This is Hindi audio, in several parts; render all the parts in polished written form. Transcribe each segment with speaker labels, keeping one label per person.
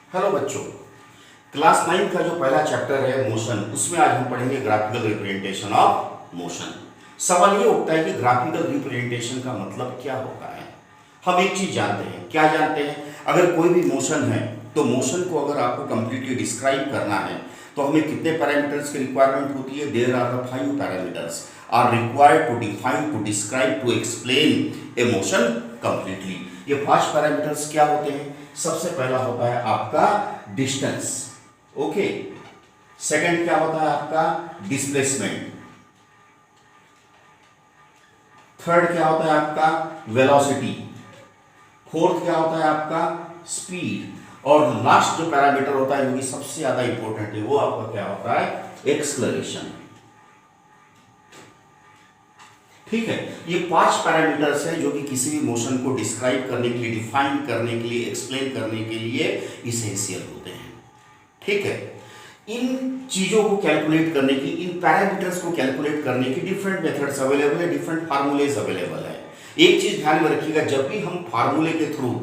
Speaker 1: हेलो बच्चों, क्लास 9 का जो पहला चैप्टर है मोशन, उसमें आज हम पढ़ेंगे ग्राफिकल रिप्रेजेंटेशन ऑफ मोशन। सवाल ये उठता है कि ग्राफिकल रिप्रेजेंटेशन का मतलब क्या होता है। हम एक चीज जानते हैं, क्या जानते हैं? अगर कोई भी मोशन है तो मोशन को अगर आपको कंप्लीटली डिस्क्राइब करना है तो हमें कितने पैरामीटर्स की रिक्वायरमेंट होती है? There are the 5 parameters are required to define, to describe, to explain a motion completely. ये 5 पैरामीटर्स क्या होते हैं? सबसे पहला होता है आपका डिस्टेंस, ओके। सेकंड क्या होता है आपका? डिस्प्लेसमेंट। थर्ड क्या होता है आपका? वेलोसिटी। फोर्थ क्या होता है आपका? स्पीड। और लास्ट जो पैरामीटर होता है, जो कि सबसे ज्यादा इंपॉर्टेंट है, वो आपका क्या होता है? एक्सलरेशन। ठीक है, ये 5 पैरामीटर्स हैं जो कि किसी भी मोशन को डिस्क्राइब करने के लिए, डिफाइन करने के लिए, एक्सप्लेन करने के लिए इसेंशियल होते हैं। ठीक है, इन चीजों को कैलकुलेट करने की, इन पैरामीटर्स को कैलकुलेट करने की डिफरेंट मेथड्स अवेलेबल है, डिफरेंट फार्मूलेज अवेलेबल है। एक चीज ध्यान में रखिएगा, जब भी हम फार्मूले के थ्रू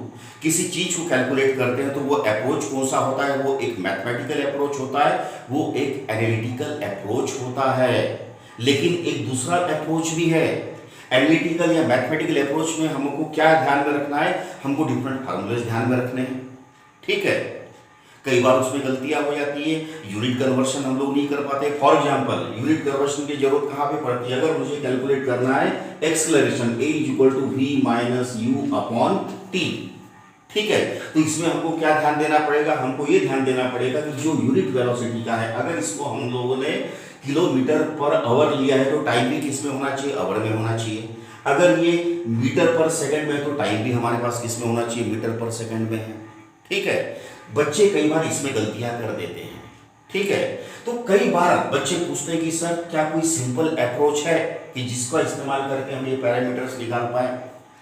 Speaker 1: किसी चीज को कैलकुलेट करते हैं तो वो अप्रोच कौन सा होता है? वो एक मैथमेटिकल अप्रोच होता है, वो एक एनालिटिकल अप्रोच होता है। लेकिन एक दूसरा अप्रोच भी है, एनालिटिकल या मैथमेटिकल अप्रोच में हमको क्या ध्यान में रखना है? हमको डिफरेंट फार्मूलेज ध्यान में रखने हैं। ठीक है, कई बार उसमें गलतियां हो जाती है, यूनिट कन्वर्शन हम लोग नहीं कर पाते। फॉर एग्जांपल, यूनिट कन्वर्शन की जरूरत कहां पे पड़ती है? अगर मुझे कैलकुलेट करना है acceleration a = v - u upon t, ठीक है, तो इसमें हमको क्या ध्यान देना पड़ेगा? हमको ये ध्यान देना पड़ेगा कि जो यूनिट वेलोसिटी का है, अगर इसको हम लोगों ने किलोमीटर पर आवर लिया है तो टाइम भी किस में होना चाहिए? आवर में होना चाहिए। अगर ये मीटर पर सेकंड में है तो टाइम भी हमारे पास किस में होना चाहिए? मीटर पर सेकंड में है। ठीक है, बच्चे कई बार इसमें गलतियां कर देते हैं। ठीक है, तो कई बार बच्चे पूछते हैं कि सर क्या कोई सिंपल अप्रोच है कि जिसका इस्तेमाल करके हम ये पैरामीटर्स निकाल पाए?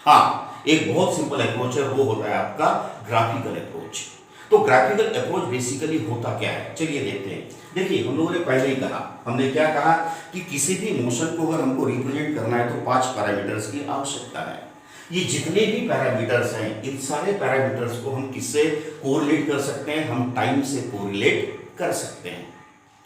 Speaker 1: हाँ, एक बहुत सिंपल अप्रोच है, वो होता है आपका ग्राफिकल अप्रोच। तो ग्राफिकल अप्रोच बेसिकली होता क्या है, चलिए देखते हैं। देखिए, हम लोगों ने पहले ही कहा, हमने क्या कहा कि किसी भी मोशन को अगर हमको रिप्रेजेंट करना है तो 5 पैरामीटर्स की आवश्यकता है। ये जितने भी पैरामीटर्स हैं, इन सारे पैरामीटर्स को हम किससे कोरिलेट कर सकते हैं? हम टाइम से कोरिलेट कर सकते हैं।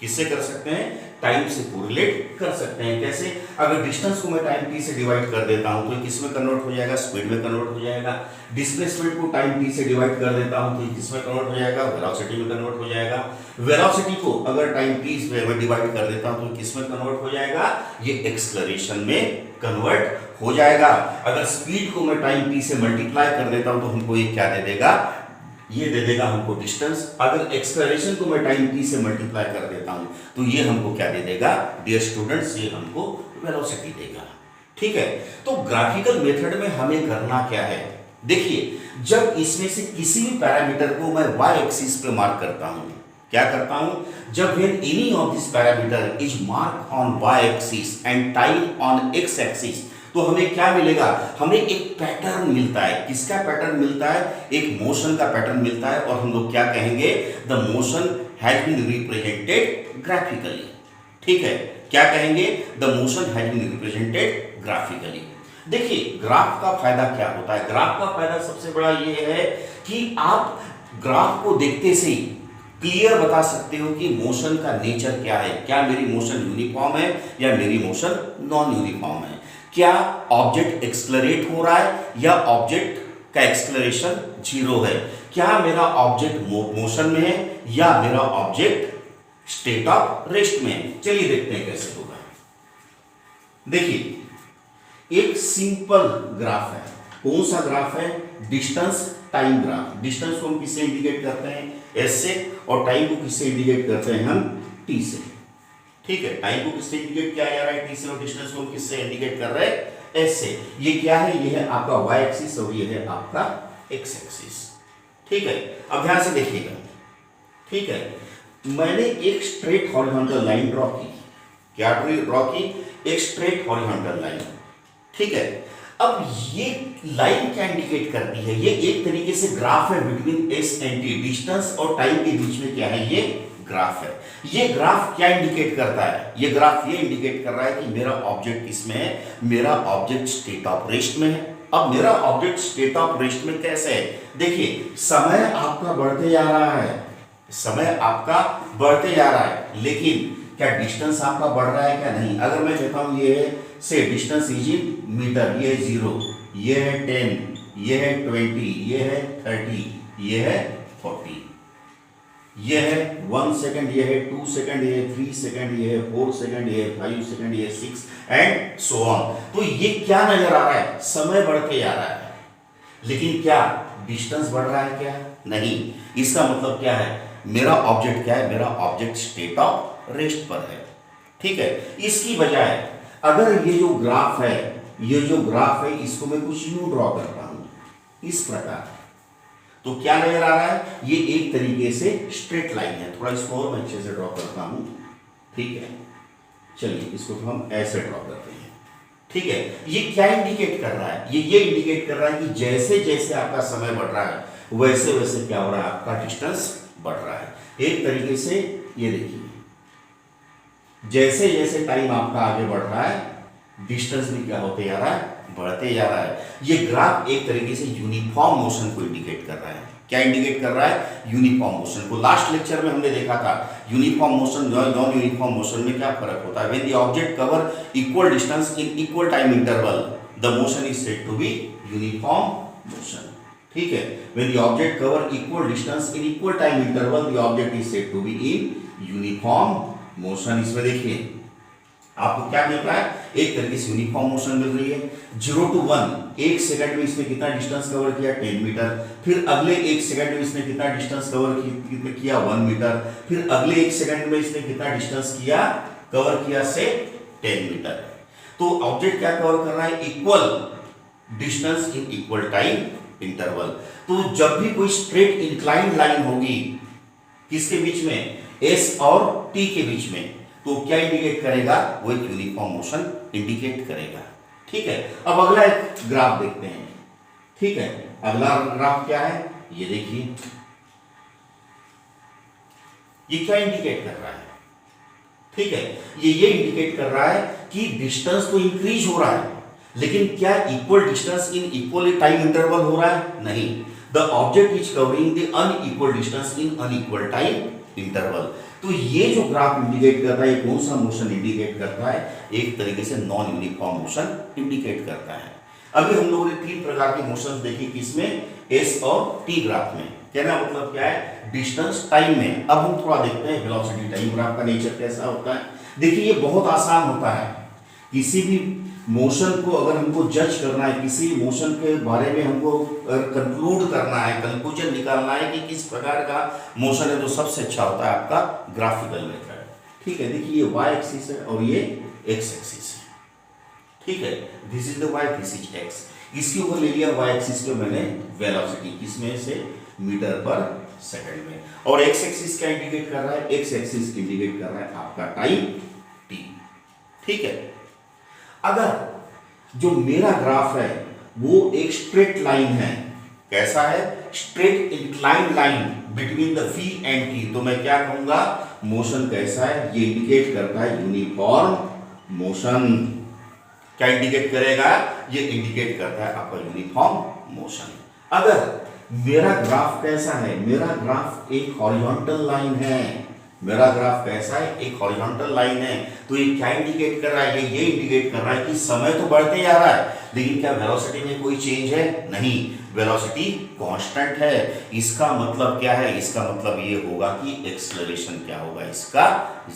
Speaker 1: किससे कर सकते हैं? टाइम से कोरिलेट कर सकते हैं। कैसे? अगर डिस्टेंस को मैं टाइम t से डिवाइड कर देता हूं तो किस में कन्वर्ट हो जाएगा? स्पीड में कन्वर्ट हो जाएगा। डिस्प्लेसमेंट को टाइम t से डिवाइड कर देता हूं तो किस में कन्वर्ट हो जाएगा? वेलोसिटी में कन्वर्ट हो जाएगा। वेलोसिटी को अगर टाइम t से मैं डिवाइड कर देता हूं तो किस में कन्वर्ट हो जाएगा? ये एक्सेलरेशन में कन्वर्ट हो जाएगा। अगर स्पीड को मैं टाइम t से मल्टीप्लाई कर देता हूं तो हमको ये क्या दे देगा? ये दे देगा हमको डिस्टेंस। अगर एक्सेलरेशन को मैं टाइम t से मल्टीप्लाई कर देता हूं तो ये हमको क्या दे देगा? डियर स्टूडेंट्स, ये हमको वेलोसिटी देगा। ठीक है, तो ग्राफिकल मेथड में हमें करना क्या है? देखिए, जब इसमें से किसी भी पैरामीटर को मैं y एक्सिस पे मार्क करता हूं, क्या करता हूं? जब when any of this parameter is marked on y axis and time on x axis, तो हमें क्या मिलेगा? हमें एक पैटर्न मिलता है। किसका पैटर्न मिलता है? एक मोशन का पैटर्न मिलता है। और हम लोग क्या कहेंगे? The motion has been represented graphically. ठीक है, क्या कहेंगे? The motion has been represented graphically. देखिए, ग्राफ का फायदा क्या होता है? ग्राफ का फायदा सबसे बड़ा ये है कि आप ग्राफ को देखते से ही क्लियर बता सकते हो कि मोशन का नेचर क्या है। क्या मेरी मोशन यूनिफॉर्म है या मेरी मोशन नॉन यूनिफॉर्म है? क्या ऑब्जेक्ट एक्सलरेट हो रहा है या ऑब्जेक्ट का एक्सलरेशन 0 है? क्या मेरा ऑब्जेक्ट मोशन में है या मेरा ऑब्जेक्ट स्टेट ऑफ रेस्ट में है? चलिए देखते हैं कैसे होगा। देखिए, एक सिंपल ग्राफ है। कौन सा ग्राफ है? Distance time graph. डिस्टेंस को हम किससे इंडिकेट करते हैं? एस से। और टाइम को किससे इंडिकेट करते हैं? हम टी से। ठीक है, टाइम को किससे इंडिकेट किया जा रहा है? टी से। और डिस्टेंस को किससे इंडिकेट कर रहे हैं? एस से। ये क्या है? ये है आपका y एक्सिस और ये है आपका x एक्सिस। ठीक है, अब ध्यान से देखिएगा। ठीक है, मैंने एक स्ट्रेट हॉरिजॉन्टल लाइन ड्रॉ की। क्या ड्रॉ की? एक स्ट्रेट हॉरिजॉन्टल लाइन। ठीक है, अब ये लाइन क्या इंडिकेट करती है? ये एक तरीके से ग्राफ है between S and T. Distance और टाइम के बीच में क्या है? ये ग्राफ है। ये ग्राफ क्या इंडिकेट करता है? ये ग्राफ ये इंडिकेट कर रहा है कि मेरा ऑब्जेक्ट किसमें है? मेरा ऑब्जेक्ट स्टेट ऑफ रेस्ट में है। अब मेरा ऑब्जेक्ट स्टेट ऑफ रेस्ट में कैसे है? देखिए समय आपका बढ़ते जा रहा है, समय आपका बढ़ते जा रहा है, लेकिन क्या डिस्टेंस आपका बढ़ रहा है क्या? नहीं। अगर मैं कहता हूं ये है से डिस्टेंस इज इन मीटर, ये है 0, ये है 10, ये है 20, ये है 30, ये है 40, ये है 1 सेकंड, ये है 2 सेकंड, ये है 3 सेकंड, ये है 4 सेकंड, ये है 5 सेकंड, ये है 6 एंड सो ऑन। तो ये क्या नजर आ रहा है? समय बढ़ते जा रहा है, लेकिन क्या डिस्टेंस बढ़ रहा है क्या? नहीं। इसका मतलब क्या है? मेरा ऑब्जेक्ट क्या है? मेरा ऑब्जेक्ट स्टेट ऑफ रेस्ट पर है। ठीक है। इसकी बजाय अगर ये जो ग्राफ है, ये जो ग्राफ है, इसको मैं कुछ यूं ड्रॉ करता हूं इस प्रकार, तो क्या नजर आ रहा है? ये एक तरीके से स्ट्रेट लाइन है। थोड़ा इसको और मैं अच्छे से ड्रॉ करता हूं। ठीक है, चलिए इसको तो हम ऐसे ड्रॉ करते हैं। ठीक है। ये क्या इंडिकेट कर रहा है? ये इंडिकेट कर रहा है कि जैसे जैसे आपका समय बढ़ रहा है, वैसे वैसे क्या हो रहा है? आपका डिस्टेंस बढ़ रहा है। एक तरीके से ये देखिए, जैसे जैसे टाइम आपका आगे बढ़ रहा है, डिस्टेंस भी क्या होते जा रहा है? बढ़ते जा रहा है। ये ग्राफ एक तरीके से यूनिफॉर्म मोशन को इंडिकेट कर रहा है। क्या इंडिकेट कर रहा है? यूनिफॉर्म मोशन को। लास्ट लेक्चर में हमने देखा था uniform motion, non uniform motion में क्या फर्क होता है। When the object cover equal distance in equal time interval, the motion is said to be uniform motion. ठीक है। When the object cover equal distance in equal time interval, the object is said to be in uniform motion. इसमें देखिए आपको क्या मिल रहा है? एक तरीके से यूनिफॉर्म मोशन मिल रही है। 0 to 1, 1 सेकंड में इसने कितना डिस्टेंस कवर किया? 10 मीटर। फिर अगले 1 सेकंड में इसने कितना डिस्टेंस कवर किया? 1 मीटर। फिर अगले 1 सेकंड में इसने कितना डिस्टेंस किया? कवर किया से 10 मीटर। तो ऑब्जेक्ट क्या कवर कर रहा है? Equal distance in equal time interval. तो जब भी कोई स्ट्रेट इंक्लाइन लाइन होगी किसके बीच में? एस और टी के बीच में, तो क्या इंडिकेट करेगा? वो एक यूनिफॉर्म मोशन इंडिकेट करेगा। ठीक है। अब अगला एक ग्राफ देखते हैं। ठीक है। अगला ग्राफ क्या है? ये देखिए, ये क्या इंडिकेट कर रहा है? ठीक है। ये इंडिकेट कर रहा है कि डिस्टेंस तो इंक्रीज हो रहा है, लेकिन क्या equal distance in equal time interval हो रहा है? नहीं। The object is covering the unequal distance in unequal time interval. तो ये जो ग्राफ इंडिकेट करता है, कौन सा मोशन इंडिकेट करता है? एक तरीके से नॉन यूनिफॉर्म मोशन इंडिकेट करता है। अभी हम लोगों ने 3 प्रकार के मोशंस देखी, किसमें? एस और टी ग्राफ में। कहना मतलब क्या है? डिस्टेंस टाइम में। अब हम थोड़ा देखते हैं वेलोसिटी टाइम ग्राफ का नेचर कैसा होता है। देखिए ये बहुत आसान होता है। किसी भी मोशन को अगर हमको जज करना है, किसी मोशन के बारे में हमको कंक्लूड करना है, कंक्लूजन निकालना है कि किस प्रकार का मोशन है, तो सबसे अच्छा होता है आपका ग्राफिकल मेथड। ठीक है। देखिए ये y एक्सिस है और ये x एक्सिस है। ठीक है। This is the y, this is x। इसके ऊपर ले लिया y एक्सिस को मैंने वेलोसिटी, किसमें से? मीटर पर सेकंड में। और x एक्सिस क्या इंडिकेट कर रहा है? x एक्सिस इंडिकेट कर रहा है आपका टाइम t। ठीक है। अगर जो मेरा ग्राफ है वो एक स्ट्रेट लाइन है, कैसा है? Straight incline line between the v and t, तो मैं क्या कहूंगा? मोशन कैसा है? ये इंडिकेट करता है यूनिफॉर्म मोशन। क्या इंडिकेट करेगा? ये इंडिकेट करता है आपका यूनिफॉर्म मोशन। अगर मेरा ग्राफ कैसा है? मेरा ग्राफ एक हॉरिजॉन्टल लाइन है। मेरा ग्राफ कैसा है? एक हॉरिजॉन्टल लाइन है। तो ये क्या इंडिकेट कर रहा है? ये इंडिकेट कर रहा है कि समय तो बढ़ते जा रहा है, लेकिन क्या वेलोसिटी में कोई चेंज है? नहीं, वेलोसिटी कांस्टेंट है। इसका मतलब क्या है? इसका मतलब ये होगा कि एक्सेलरेशन क्या होगा? इसका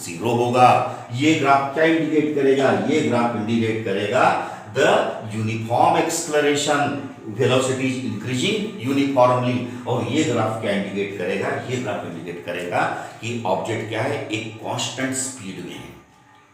Speaker 1: 0 होगा। ये ग्राफ क्या इंडिकेट करेगा? ये ग्राफ इंडिकेट करेगा the uniform acceleration, velocity is increasing uniformly. और ये ग्राफ क्या इंडिकेट करेगा? ये ग्राफ इंडिकेट करेगा कि ऑब्जेक्ट क्या है? एक कांस्टेंट स्पीड में है।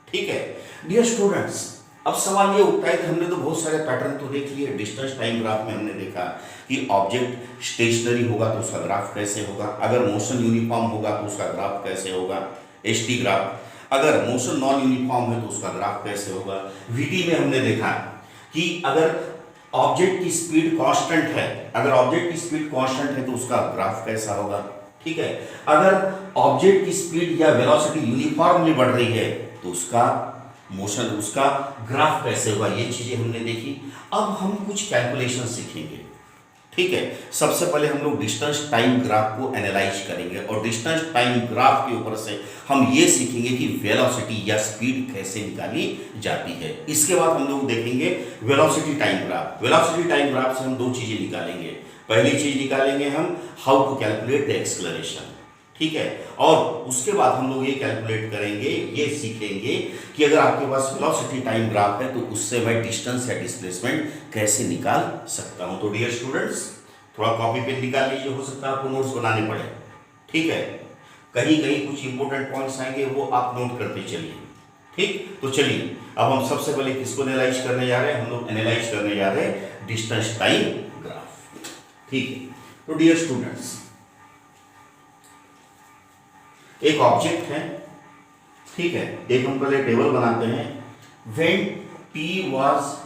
Speaker 1: ठीक है। डियर स्टूडेंट्स, अब सवाल ये उठता है कि हमने तो बहुत सारे पैटर्न तो देख लिए। डिस्टेंस टाइम ग्राफ में हमने देखा कि ऑब्जेक्ट स्टेशनरी होगा तो उसका ग्राफ कैसे होगा, अगर मोशन यूनिफॉर्म होगा तो उसका ग्राफ कैसे होगा, st ग्राफ। अगर मोशन नॉन यूनिफॉर्म है तो उसका ग्राफ कैसे होगा। vt में हमने देखा कि अगर ऑब्जेक्ट की स्पीड कांस्टेंट है, अगर ऑब्जेक्ट की स्पीड कांस्टेंट है तो उसका ग्राफ कैसा होगा। ठीक है। अगर ऑब्जेक्ट की स्पीड या वेलोसिटी यूनिफॉर्मली बढ़ रही है तो उसका मोशन, उसका ग्राफ कैसे होगा। ये चीजें हमने देखी। अब हम कुछ कैलकुलेशन सीखेंगे। ठीक है, सबसे पहले हम लोग डिस्टेंस टाइम ग्राफ को एनालाइज करेंगे और डिस्टेंस टाइम ग्राफ के ऊपर से हम ये सीखेंगे कि वेलोसिटी या स्पीड कैसे निकाली जाती है। इसके बाद हम लोग देखेंगे velocity time graph. Velocity time graph से हम दो चीजें निकालेंगे। पहली चीज निकालेंगे हम how to calculate the acceleration, ठीक है, और उसके बाद हम लोग ये कैलकुलेट करेंगे, ये सीखेंगे कि अगर आपके पास वेलोसिटी टाइम ग्राफ है तो उससे मैं डिस्टेंस या डिस्प्लेसमेंट कैसे निकाल सकता हूं। तो डियर स्टूडेंट्स, थोड़ा कॉपी पेन निकाल लीजिए, हो सकता है आपको नोट्स बनाने पड़े, ठीक है, कहीं कहीं कुछ इंपॉर्टेंट पॉइंट्स आएंगे वो आप नोट करते चलिए, ठीक। तो चलिए अब हम सबसे पहले किसको एनालाइज करने जा रहे हैं, हम लोग एनालाइज करने जा रहे हैं डिस्टेंस टाइम ग्राफ, ठीक है। तो डियर स्टूडेंट्स, एक ऑब्जेक्ट है, ठीक है, एक हम पहले टेबल बनाते हैं। व्हेन t वाज,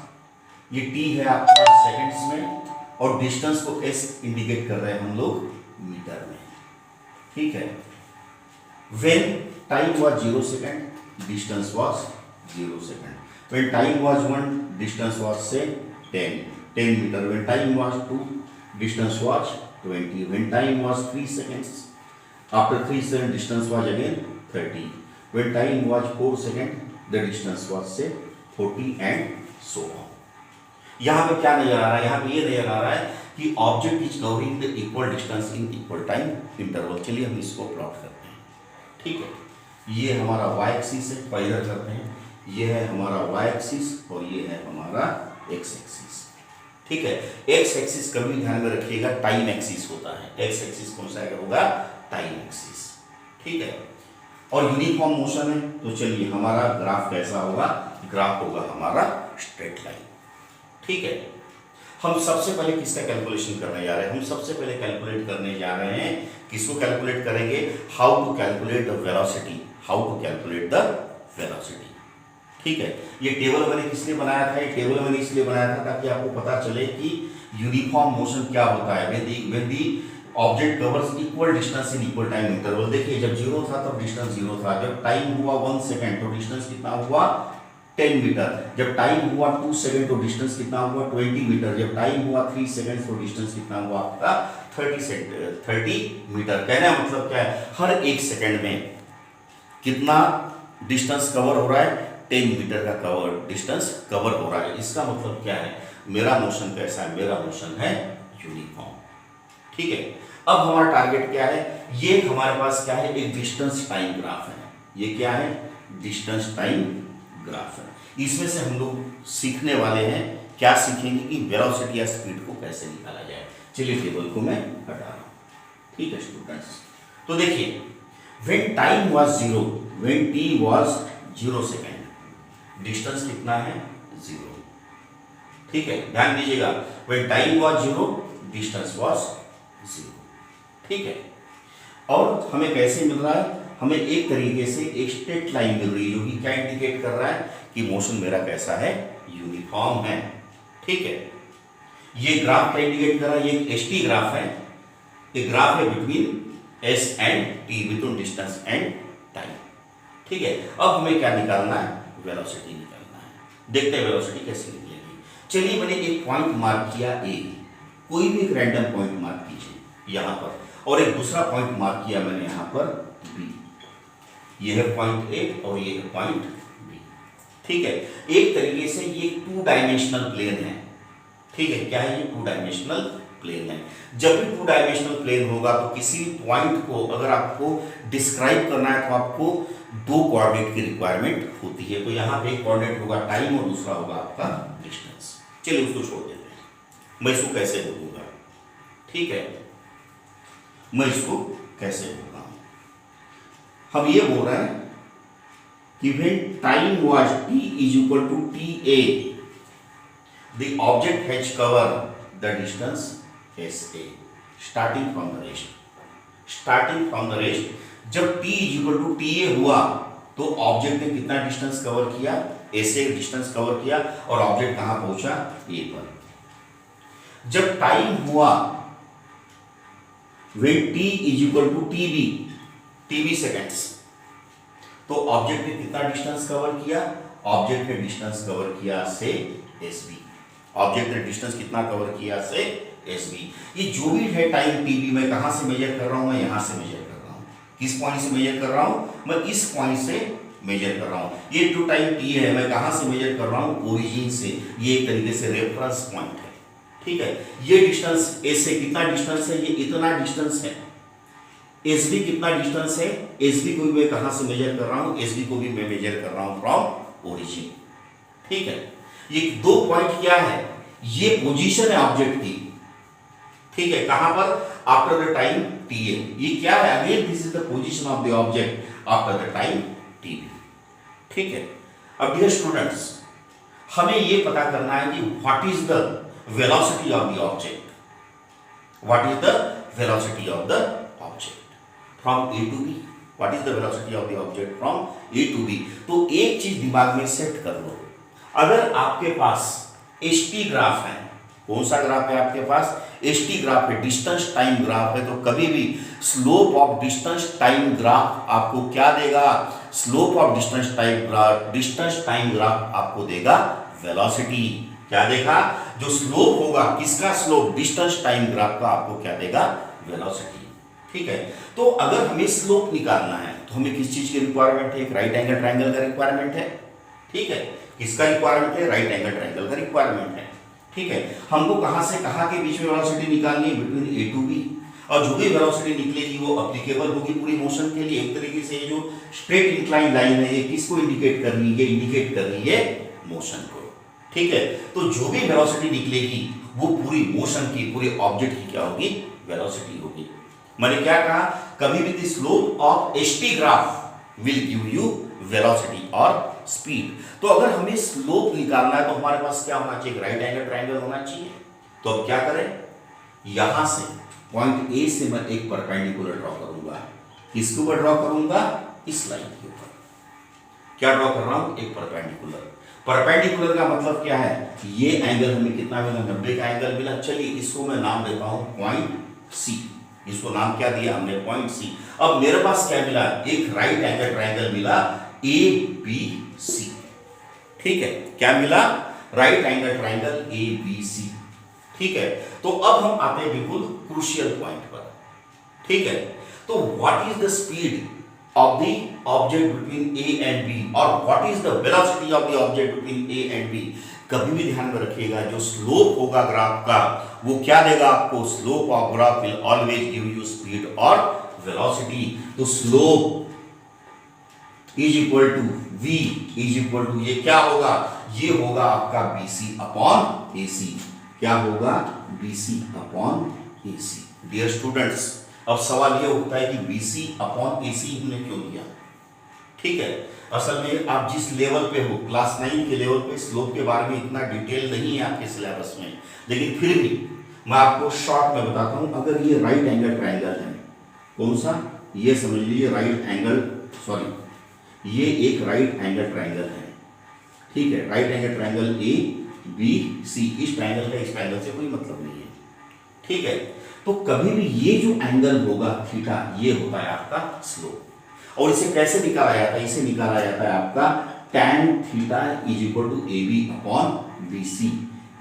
Speaker 1: ये t है आपका सेकंड्स में और डिस्टेंस को s इंडिकेट कर रहे हैं हम लोग मीटर में, ठीक है। When time was 0 second, distance was 0 second. When time was 1, distance was से 10 metre. When time was 2, distance was 20। When time was 3 seconds, after 3 seconds distance was again 30. When time was 4 seconds, the distance was say 40 and so on. यहाँ पे क्या नजर आ रहा है, यहाँ पे ये नजर आ रहा है कि object is covering the equal distance in equal time interval. चलिए हम इसको प्लॉट करते हैं, ठीक है। ये हमारा y एक्सिस है, इधर करते हैं, ये है हमारा y एक्सिस और ये है हमारा x एक्सिस, ठीक है। x एक्सिस कभी ध्यान में रखिएगा टाइम एक्सिस होता है, x एक्सिस कौन सा होगा, टाइम एक्सिस, ठीक है। और यूनिफॉर्म मोशन है, तो चलिए हमारा ग्राफ कैसा होगा, ग्राफ होगा हमारा स्ट्रेट लाइन, ठीक है। हम सबसे पहले किसका कैलकुलेशन करने जा रहे हैं, हम सबसे पहले कैलकुलेट करने जा रहे हैं, किसको कैलकुलेट करेंगे, how to calculate the velocity, how to calculate the velocity, ठीक है। ये टेबल मैंने किसलिए बनाया था, ये टेबल मैंने इसलिए बनाया था ताकि आपको पता चले कि यूनिफॉर्म मोशन क्या होता है। When the object covers equal distance in equal time interval. देखिए जब 0 था तब डिस्टेंस 0 था, जब टाइम हुआ 1 सेकंड तो डिस्टेंस कितना हुआ 10 मीटर, जब टाइम हुआ 2 सेकंड तो डिस्टेंस कितना हुआ 20 मीटर, जब टाइम हुआ 3 सेकंड तो डिस्टेंस कितना हुआ आपका 30 मीटर। कहने का मतलब क्या है, हर एक सेकंड में कितना डिस्टेंस कवर हो रहा है, 10 मीटर का कवर डिस्टेंस कवर हो रहा है। इसका मतलब क्या है, मेरा मोशन कैसा है, मेरा मोशन है यूनिफॉर्म, ठीक है। अब हमारा टारगेट क्या है, ये हमारे पास क्या है, एक डिस्टेंस टाइम ग्राफ है, ये क्या है, डिस्टेंस टाइम ग्राफ है। इसमें से हम लोग सीखने वाले हैं, क्या सीखेंगे कि वेलोसिटी या स्पीड को कैसे निकाला जाए। चलिए टेबल को मैं हटा रहा हूं, ठीक है स्टूडेंट्स। तो देखिए when time was 0, when t was 0 second, distance कितना है 0, ठीक है, ध्यान दीजिएगा। When time was 0, distance was 0, ठीक है। और हमें कैसे मिल रहा है, हमें एक तरीके से एक स्ट्रेट लाइन मिल रही है जो कि क्या इंडिकेट कर रहा है कि मोशन मेरा कैसा है, यूनिफॉर्म है, ठीक है। ये ग्राफ क्या इंडिकेट कर रहा है, ये एक एसटी ग्राफ है, एक ग्राफ है between S and T, between distance and time, ठीक है। अब हमें क्या निकालना है, वेलोसिटी निकालना है। देखते हैं वेलोसिटी कैसे निकलेगी। चलिए मैंने एक पॉइंट मार्क किया ए, कोई भी एक रैंडम पॉइंट मार्क कीजिए यहां पर, और एक दूसरा पॉइंट मार्क किया मैंने यहां पर बी, ये है पॉइंट ए और ये है पॉइंट बी, ठीक है। एक तरीके से ये 2 डायमेंशनल प्लेन है, ठीक है। क्या है ये, 2 डायमेंशनल प्लेन है। जब भी 2 डायमेंशनल प्लेन होगा तो किसी पॉइंट को अगर आपको डिस्क्राइब करना है तो आपको 2 कोऑर्डिनेट की रिक्वायरमेंट होती है। तो यहाँ पे एक कोऑर्डिनेट होगा टाइम और दूसरा होगा आपका डिस्टेंस। चलिए उसको छोड़ देते हैं, मैं इसको कैसे बोलूँगा, ठीक है, मैं इसको कैसे बोल रहा हूं, हम ये बोल रहे हैं कि when time was t is equal to ta, the object has cover the distance sa starting from the rest, starting from the rest. जब t is equal to ta हुआ तो ऑब्जेक्ट ने कितना डिस्टेंस कवर किया, a से डिस्टेंस कवर किया और ऑब्जेक्ट कहां पहुंचा, a पर। जब टाइम हुआ when t is equal to tb seconds, तो ऑब्जेक्ट ने कितना डिस्टेंस कवर किया, ऑब्जेक्ट ने डिस्टेंस कवर किया से sb, ऑब्जेक्ट ने डिस्टेंस कितना कवर किया से एस बी। ये जो भी है टाइम टी बी, मैं कहाँ से मेजर कर रहा हूँ, मैं यहाँ से मेजर कर रहा हूँ। किस पॉइंट से मेजर कर रहा हूँ, मैं इस पॉइंट से मेजर कर रहा हूँ। ये जो टाइम टी है मैं कहाँ से मेजर कर रहा हूँ, ओरिजिन से। ये एक तरीके से रेफरेंस पॉइंट है, ठीक है। ये डिस्टेंस ए से कितना डिस्टेंस है, ये इतना डिस्टेंस है। एस बी कितना डिस्टेंस है, एस बी को भी मैं कहाँ से मेजर कर रहा हूँ, एस बी को भी मैं मेजर कर रहा हूँ फ्रॉम ओरिजिन, ठीक है। ये दो पॉइंट क्या है, ये पोजीशन है ऑब्जेक्ट की, ठीक है। कहां पर, after the time T A. ये क्या है, again this is the position of the object after the time T B, ठीक है। अब डियर स्टूडेंट्स, हमें ये पता करना है कि what is the velocity of the object, what is the velocity of the object from A to B, what is the velocity of the object from A to B. तो एक चीज दिमाग में सेट कर लो, अगर आपके पास एसटी ग्राफ है, कौन सा ग्राफ है आपके पास, एसटी ग्राफ है, डिस्टेंस टाइम ग्राफ है, तो कभी भी slope of distance time graph आपको क्या देगा, slope of distance time graph आपको देगा वेलोसिटी। क्या देगा, जो स्लोप होगा, किसका स्लोप, डिस्टेंस टाइम ग्राफ का, आपको क्या देगा, वेलोसिटी, ठीक है। तो अगर हमें स्लोप निकालना है तो हमें किस चीज की रिक्वायरमेंट है, एक राइट एंगल ट्रायंगल का रिक्वायरमेंट है, ठीक है। किसका रिक्वायरमेंट है, राइट एंगल ट्रायंगल का रिक्वायरमेंट है, ठीक है। हमको कहां से कहां के बीच में वेलोसिटी निकालनी है, बिटवीन ए टू बी, और जो भी वेलोसिटी निकलेगी वो एप्लीकेबल होगी पूरी मोशन के लिए। एक तरीके से जो स्ट्रेट इंक्लाइन लाइन है ये किसको इंडिकेट कर रही है, इंडिकेट कर रही है मोशन को, ठीक है। तो जो भी वेलोसिटी निकलेगी वो पूरी मोशन की, पूरे ऑब्जेक्ट की क्या होगी, वेलोसिटी होगी। मैंने क्या कहा, कभी भी the slope of ST graph will give you velocity और स्पीड। तो अगर हमें स्लोप निकालना है तो हमारे पास क्या होना चाहिए, राइट एंगल ट्रायंगल होना चाहिए। तो अब क्या करें, यहां से पॉइंट ए से मैं एक परपेंडिकुलर ड्रॉ करूंगा, किसके ऊपर ड्रॉ करूंगा, इस लाइन के ऊपर। क्या ड्रॉ कर रहा हूं, एक परपेंडिकुलर। परपेंडिकुलर का मतलब क्या है, ये एंगल हमें कितना मिला, 90 का एंगल मिला। चलिए इसको मैं नाम देता हूं पॉइंट सी, इसको नाम क्या दिया हमने, पॉइंट सी। अब मेरे पास क्या मिला, एक राइट एंगल ट्रायंगल मिला ए बी सी, ठीक है। क्या मिला, right angle triangle A B C, ठीक है। तो अब हम आते हैं बिल्कुल क्रूशियल पॉइंट पर, ठीक है। तो what is the speed of the object between A and B, और what is the velocity of the object between A and B. कभी भी ध्यान में रखिएगा, जो स्लोप होगा ग्राफ का वो क्या देगा आपको, slope of graph will always give you speed और वेलोसिटी। तो slope is equal to v is equal to, ये क्या होगा, ये होगा आपका BC अपॉन AC। क्या होगा, BC upon AC। Dear students, अब सवाल ये उठता है कि BC अपॉन AC हमने क्यों दिया, ठीक है। असल में आप जिस लेवल पे हो, क्लास 9 के लेवल पे, स्लोप के बारे में इतना डिटेल नहीं है आपके सिलेबस में, लेकिन फिर भी मैं आपको शॉर्ट में बताता हूं। अगर ये राइट एंगल ट्रायंगल है, कौन सा, ये समझ लीजिए राइट एंगल, सॉरी ये एक राइट एंगल ट्रायंगल है, ठीक है। Right angle triangle A B C, इस ट्रायंगल का इस ट्रायंगल से कोई मतलब नहीं है, ठीक है। तो कभी भी ये जो एंगल होगा थीटा, ये होता है आपका स्लोप। और इसे कैसे निकाला जाता है, इसे निकाला जाता है आपका tan theta is equal to A B upon B C,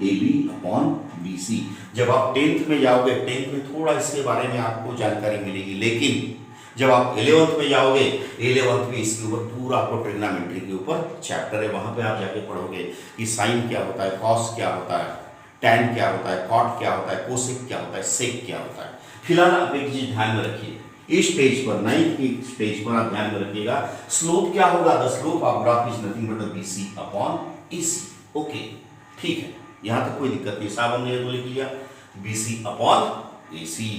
Speaker 1: A B upon B C. जब आप 10th में जाओगे, 10th में थोड़ा इसके बारे में आपको जानकारी मिलेगी, लेकिन जब आप 11th में जाओगे, 11th में इसके ऊपर पूरा आपको ट्रिग्नोमेट्री के ऊपर चैप्टर है, वहां पे आप जाके पढ़ोगे कि साइन क्या होता है, कॉस क्या होता है, टैन क्या होता है, कॉट क्या होता है, कोसेक क्या होता है, सेक क्या होता है। फिलहाल आप एक चीज ध्यान में रखिए, इस स्टेज पर, 9th की स्टेज पर आप ध्यान में रखिएगा, स्लोप क्या होगा, the slope of graph is nothing but BC upon AC। Okay, ठीक है, यहां तक कोई दिक्कत नहीं, साहब हमने ये लिख लिया BC अपॉन AC,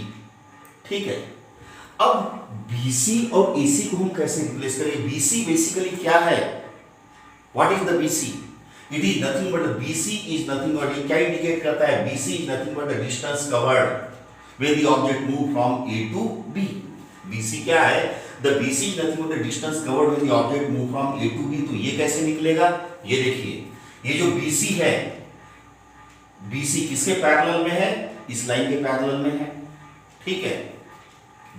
Speaker 1: ठीक है। अब BC और AC को हम कैसे रिप्लेस करें, BC बेसिकली क्या है, what is the BC, it is nothing but BC is nothing but, ये क्या इंडिकेट करता है, BC is nothing but the distance covered when the object move from A to B। BC क्या है, the BC is nothing but the distance covered when the object move from A to B। तो ये कैसे निकलेगा, ये देखिए, ये जो BC है, BC किसके पैरेलल में है, इस लाइन के पैरेलल में है, ठीक है।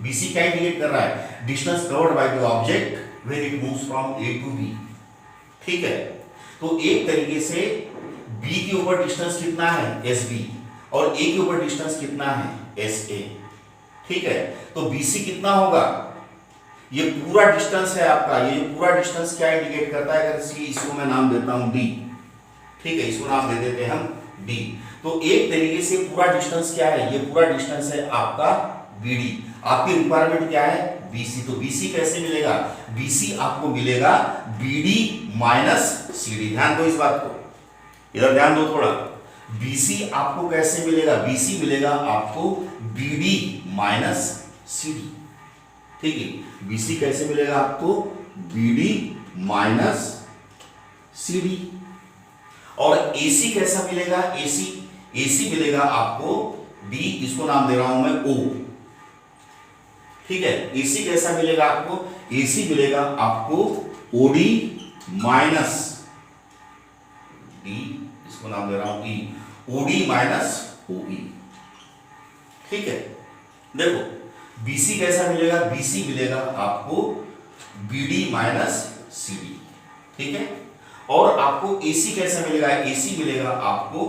Speaker 1: BC क्या इंडिकेट कर रहा है, distance covered by the object when it moves from A to B, ठीक है। तो एक तरीके से B के ऊपर डिस्टेंस कितना है, SB, और ए के ऊपर डिस्टेंस कितना है, एस ए। ठीक है, तो बीसी कितना होगा, ये पूरा डिस्टेंस है आपका, ये पूरा डिस्टेंस क्या इंडिकेट करता है, अगर इसको मैं नाम देता हूं डी। ठीक है, इसको नाम दे देते हैं हम डी। तो एक तरीके से पूरा डिस्टेंस क्या है, ये पूरा डिस्टेंस है आपका बीडी। आपकी रिक्वायरमेंट क्या है, बीसी। तो बीसी कैसे मिलेगा, बीसी आपको मिलेगा बीडी माइनस सीडी। ध्यान दो इस बात को, इधर ध्यान दो थोड़ा। बीसी आपको कैसे मिलेगा, बीसी मिलेगा आपको बीडी माइनस सीडी। ठीक है, बीसी कैसे मिलेगा आपको, बीडी माइनस सीडी। और एसी कैसा मिलेगा, एसी, एसी मिलेगा आपको डी, इसको नाम दे रहा हूं मैं ओ। ठीक है, एसी कैसा मिलेगा आपको, एसी मिलेगा आपको ओडी माइनस डी, इसको नाम दे रहा हूं ई, ओडी माइनस ओई। ठीक है, देखो बीसी कैसा मिलेगा, बीसी मिलेगा आपको बीडी माइनस सीडी। ठीक है, और आपको एसी कैसा मिलेगा, एसी मिलेगा आपको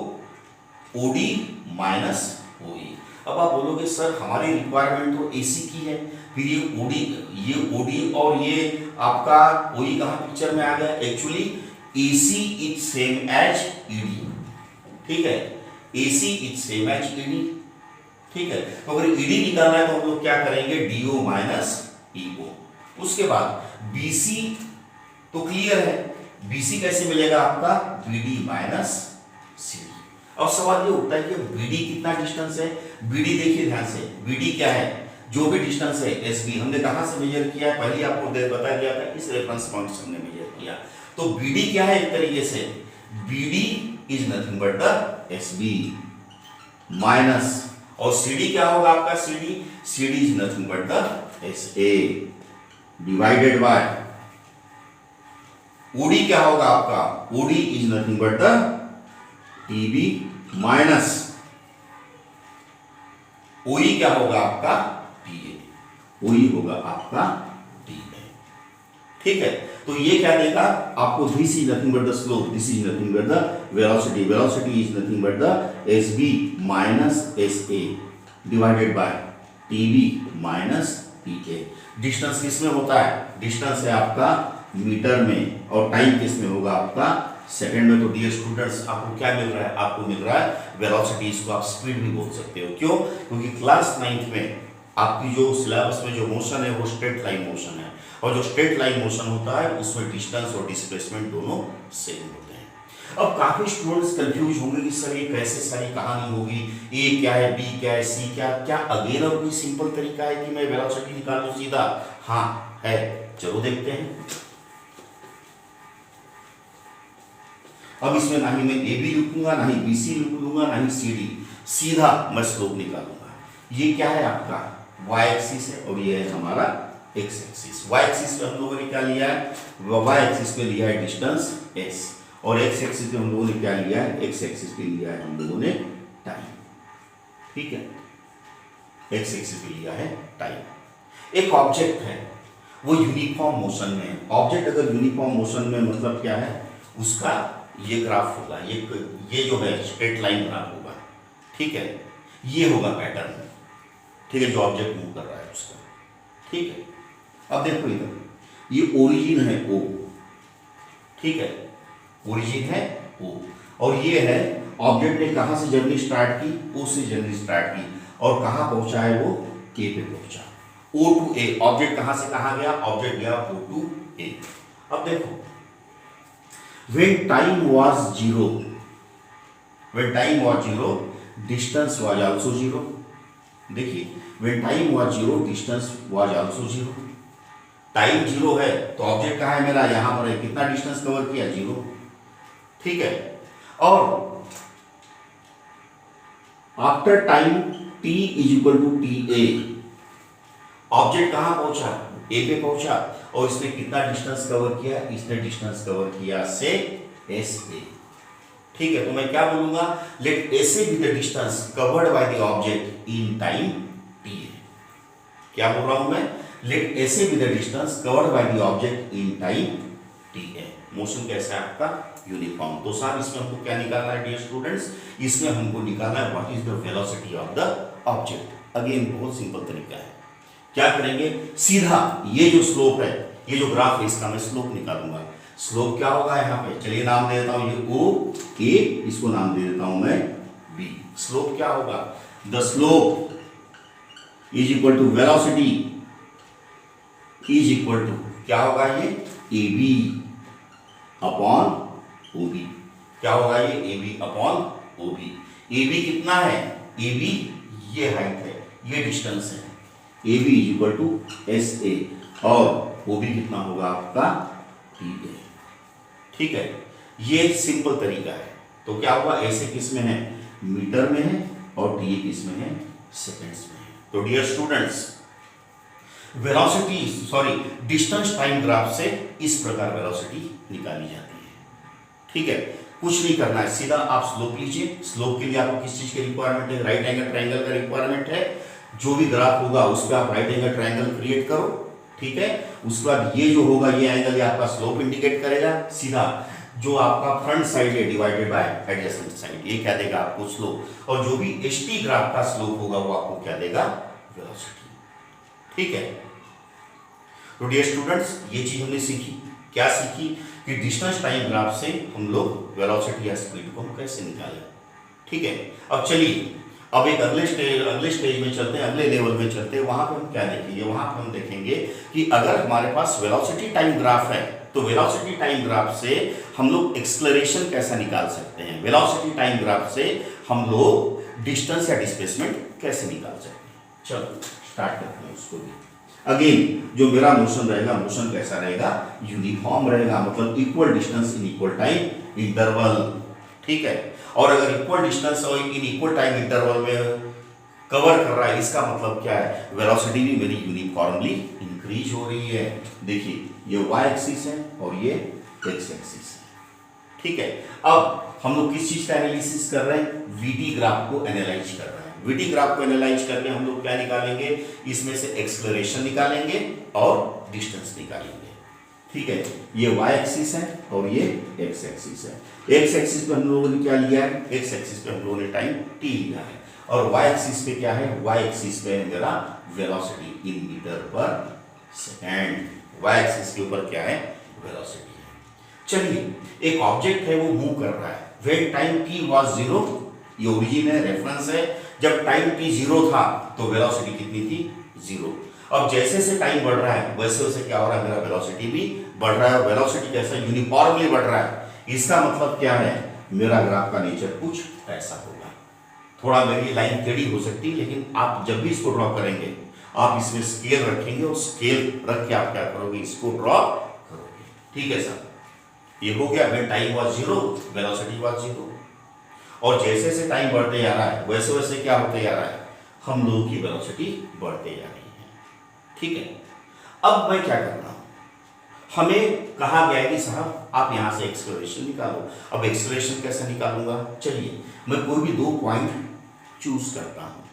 Speaker 1: ओडी माइनस ओई। अब आप बोलोगे सर हमारी रिक्वायरमेंट तो एसी की है, फिर ये ओडी और ये आपका ओई कहां पिक्चर में आ गया। Actually AC is same as ED. ठीक है, AC is same as ED. ठीक है, तो अगर ईडी निकालना है तो हम लोग क्या करेंगे, डीओ माइनस ईओ। उसके बाद बीसी तो क्लियर है, बीसी कैसे मिलेगा आपका, बीडी माइनस सीडी। अब सवाल ये उठता है कि बीडी कितना डिस्टेंस है, बीडी देखिए ध्यान से, बीडी क्या है, जो भी डिस्टेंस है एसबी, हमने कहां से मेजर किया है, पहले आपको बता दिया था, इस रेफरेंस पॉइंट से हमने मेजर किया। तो बीडी क्या है, एक तरीके से BD is nothing but the SB minus, और सीडी क्या होगा आपका, CD is nothing but the SA divided by OD क्या होगा आपका, OD is nothing but the TB minus OE क्या होगा आपका, टीए, ओई होगा आपका टीए। ठीक है, तो ये क्या देगा आपको, this is nothing but the slope, this is nothing but the velocity, velocity is nothing but the SB minus SA divided by TB minus TA. Distance किस में होता है, डिस्टेंस है आपका मीटर में, और टाइम किस में होगा आपका, सेकंड में। तो डियर स्टूडेंट्स आपको क्या मिल रहा है, आपको मिल रहा है वेलोसिटी, इसको आप स्पीड भी बोल सकते हो। क्यों, क्योंकि क्लास 9th में आपकी जो सिलेबस में जो मोशन है वो स्ट्रेट लाइन मोशन है, और जो स्ट्रेट लाइन मोशन होता है उसमें डिस्टेंस और डिस्प्लेसमेंट दोनों सेम होते हैं। अब काफी स्टूडेंट्स कंफ्यूज होंगे कि सर ये कैसे सारी कहानी होगी, ए क्या है, बी क्या है, सी क्या अगेन और कोई सिंपल तरीका है कि मैं वेलोसिटी निकाल लूं सीधा, हाँ है, चलो देखते हैं। अब इसमें ना ही मैं ए बी लिखूंगा, ना ही बी सी लिखूंगा, ना ही सी डी, सीधा मैं स्लोप निकालूंगा। ये क्या है आपका y एक्सिस है, और ये है हमारा x एक्सिस। y एक्सिस पे हम लोगों ने क्या लिया है, y एक्सिस पे लिया है डिस्टेंस s, और x एक्सिस पे हम लोगों ने क्या लिया है, x एक्सिस पे लिया है हम लोगों ने टाइम। ठीक है, x एक्सिस पे लिया है टाइम। एक ऑब्जेक्ट है वो यूनिफॉर्म मोशन में है। ऑब्जेक्ट अगर यूनिफॉर्म मोशन में मतलब क्या है, उसका ये ग्राफ होगा, ये जो है स्ट्रेट लाइन ग्राफ होगा। ठीक है, ये होगा पैटर्न। ठीक है, जो ऑब्जेक्ट मूव कर रहा है उसका। ठीक है, अब देखो इधर ये ओरिजिन है O। ठीक है, ओरिजिन है O, और ये है ऑब्जेक्ट ने कहां से जर्नी स्टार्ट की, O से जर्नी स्टार्ट की, और कहां पहुंचा है वो, K पे पहुंचा, O to A। ऑब्जेक्ट कहां से कहां गया, ऑब्जेक्ट गया O to A। अब देखो when time was zero, distance was also zero। देखिए when time was zero, distance was also zero। Time zero है तो ऑब्जेक्ट कहाँ है मेरा, यहां पर है, कितना डिस्टेंस कवर किया, जीरो। ठीक है, और after time t is equal to T A, object कहां पहुंचा, ए पे पहुंचा, और इसने कितना डिस्टेंस कवर किया, इसने डिस्टेंस कवर किया से एस ए। ठीक है, तो मैं क्या बोलूंगा, let S A B the distance covered by the object in time T A. क्या बोल रहा हूं मैं, let S A B the distance covered by the object in time T A. Motion कैसा है आपका, यूनिफॉर्म। तो साहब इसमें हमको क्या निकालना है डियर स्टूडेंट्स, इसमें हमको निकालना है what is the velocity of the object. Again बहुत सिंपल तरीका है, क्या करेंगे, सीधा ये जो स्लोप है, ये जो ग्राफ है, इसका मैं स्लोप निकालूंगा। स्लोप क्या होगा यहाँ पे, चलिए नाम दे देता हूं, ये ओ ए, इसको नाम दे देता हूं मैं बी। स्लोप क्या होगा, the slope is equal to velocity is equal to क्या होगा, ये A B upon O B. क्या होगा ये, A B upon O B. A B कितना है, ए बी ये हाइट है, ये डिस्टेंस है, A B is equal to S A, और ओ बी कितना होगा आपका टी ए। ठीक है, ये सिंपल तरीका है। तो क्या होगा, ऐसे किस में है, मीटर में है, और टी ए किस में है, सेकेंड्स में है। तो dear students, velocity sorry distance time graph से इस प्रकार वेलोसिटी निकाली जाती है। ठीक है, कुछ नहीं करना है, सीधा आप स्लोप लीजिए। स्लोप के लिए आपको किस चीज की रिक्वायरमेंट है, राइट एंगल ट्रायंगल का रिक्वायरमेंट है। जो भी ग्राफ होगा उस पर आप राइट एंगल ट्रायंगल क्रिएट करो। ठीक है, उसके बाद ये जो होगा, ये एंगल ये आपका स्लोप इंडिकेट करेगा। सीधा जो आपका फ्रंट साइड है डिवाइडेड बाय एडजेसेंट साइड, ये क्या देगा आपको, स्लोप। और जो भी एचटी ग्राफ का स्लोप होगा वो आपको क्या देगा, वेलोसिटी। ठीक है, तो डियर स्टूडेंट्स, ये चीज हमने सीखी। क्या सीखी कि डिस्टेंस टाइम ग्राफ से हम लोग वेलोसिटी या स्पीड को हम कैसे निकालें। ठीक है, अब चलिए अब एक अगले स्टेज में चलते हैं, अगले लेवल में चलते हैं। वहां पे हम क्या देखेंगे, वहां पे हम देखेंगे कि अगर हमारे पास वेलोसिटी टाइम ग्राफ है, तो वेलोसिटी टाइम ग्राफ से हम लोग एक्सेलरेशन कैसा निकाल सकते हैं, वेलोसिटी टाइम ग्राफ से हम लोग डिस्टेंस या डिस्प्लेसमेंट कैसे निकाल सकते हैं। चलो स्टार्ट करते हैं उसको भी। अगेन जो मेरा मोशन रहेगा, मोशन कैसा रहेगा, यूनिफॉर्म रहेगा, मतलब equal distance in equal time interval. ठीक है, और अगर इक्वल डिस्टेंस और इन इक्वल टाइम इंटरवल में कवर कर रहा है, इसका मतलब क्या है, वेलोसिटी भी मेरी यूनिफॉर्मली इंक्रीज हो रही है। देखिए ये y एक्सिस है और ये x एक्सिस है। ठीक है, अब हम लोग किस चीज का एनालिसिस कर रहे हैं, वीटी ग्राफ को एनालाइज कर रहे हैं। वीटी ग्राफ को एनालाइज करके हम लोग क्या निकालेंगे, इसमें से एक्सेलरेशन निकालेंगे और डिस्टेंस निकालेंगे। ठीक है, ये y एक्सिस है और ये x एक्सिस है। x एक्सिस पे हम लोगों ने क्या लिया है, x एक्सिस पे हम लोगों ने टाइम t लिया है, और y एक्सिस पे क्या है, y एक्सिस पे है मेरा वेलोसिटी इन मीटर पर सेकेंड। y एक्सिस के ऊपर क्या है, वेलोसिटी है। चलिए एक ऑब्जेक्ट है वो मूव कर रहा है, व्हेन टाइम t वाज 0, ये ओरिजिन है, रेफरेंस है। जब टाइम t 0 था तो वेलोसिटी कितनी थी, 0। अब जैसे जैसे टाइम बढ़ रहा है वैसे वैसे क्या हो रहा है, मेरा वेलोसिटी भी बढ़ रहा है। वेलोसिटी कैसा, यूनिफॉर्मली बढ़ रहा है। इसका मतलब क्या है, मेरा ग्राफ का नेचर कुछ ऐसा होगा। थोड़ा मेरी लाइन टेढ़ी हो सकती है, लेकिन आप जब भी इसको ड्रॉ करेंगे आप इसमें स्केल रखेंगे और स्केल रख के आप क्या करोगे, इसको ड्रॉ करोगे। ठीक है सर, ये हो गया, when time was 0 velocity was 0। और जैसे जैसे टाइम बढ़ते जा रहा है वैसे वैसे क्या होते जा रहा है, हम लोगों की वेलोसिटी बढ़ते जा रही है। ठीक है, अब मैं क्या कर रहा हूं, हमें कहा गया है कि साहब आप यहां से एक्सेलरेशन निकालो। अब एक्सेलरेशन कैसे निकालूंगा, चलिए मैं कोई भी 2 पॉइंट चूज करता हूं।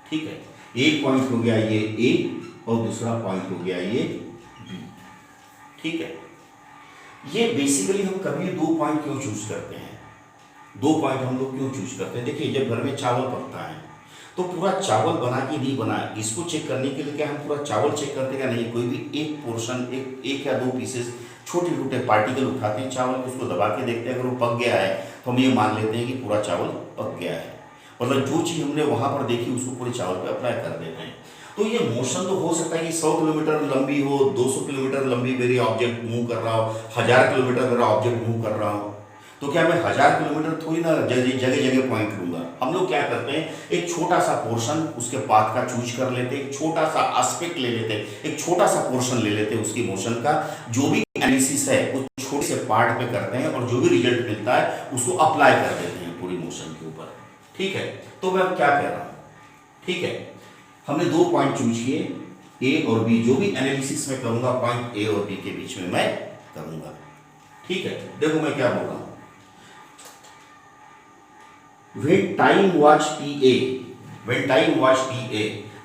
Speaker 1: ठीक है, एक पॉइंट हो गया ये ए और दूसरा पॉइंट हो गया ये बी। ठीक है, ये बेसिकली हम कभी 2 पॉइंट क्यों चूज करते हैं, 2 पॉइंट हम लोग क्यों चूज करते हैं। देखिए जब घर में चावल पकता है तो पूरा चावल बना कि नहीं बना, इसको चेक करने के लिए क्या हम पूरा चावल चेक करते हैं, नहीं कोई भी एक पोर्शन, एक या 2 पीसेस छोटे छोटे पार्टिकल उठाते हैं चावल को, उसको दबा के देखते हैं, अगर वो पक गया है तो हम ये मान लेते हैं कि पूरा चावल पक गया है। मतलब जो चीज़ हमने वहाँ पर देखी उसको पूरे चावल पे अप्लाई कर देते हैं। तो ये मोशन तो हो सकता है कि 100 किलोमीटर लंबी हो, 200 किलोमीटर लंबी मेरी ऑब्जेक्ट मूव कर रहा हो, 1000 किलोमीटर मेरा ऑब्जेक्ट मूव कर रहा हो, तो क्या मैं 1000 किलोमीटर थोड़ी ना जगह जगह पॉइंट लूंगा। हम लोग क्या करते हैं, एक छोटा सा पोर्शन उसके पाथ का चूज कर लेते हैं, एक छोटा सा एस्पेक्ट ले लेते हैं, एक छोटा सा पोर्शन ले लेते हैं उसकी मोशन का, जो भी एनालिसिस है उस छोटे से पार्ट पे करते हैं और जो भी रिजल्ट मिलता है उसको अप्लाई कर देते हैं पूरी मोशन के ऊपर। ठीक है, तो मैं क्या कह रहा हूँ, ठीक है, हमने 2 पॉइंट चूज किए ए और बी, जो भी एनालिसिस में करूंगा पॉइंट ए और बी के बीच में मैं करूंगा। ठीक है, देखो मैं क्या बोल रहा हूं, when time was ta,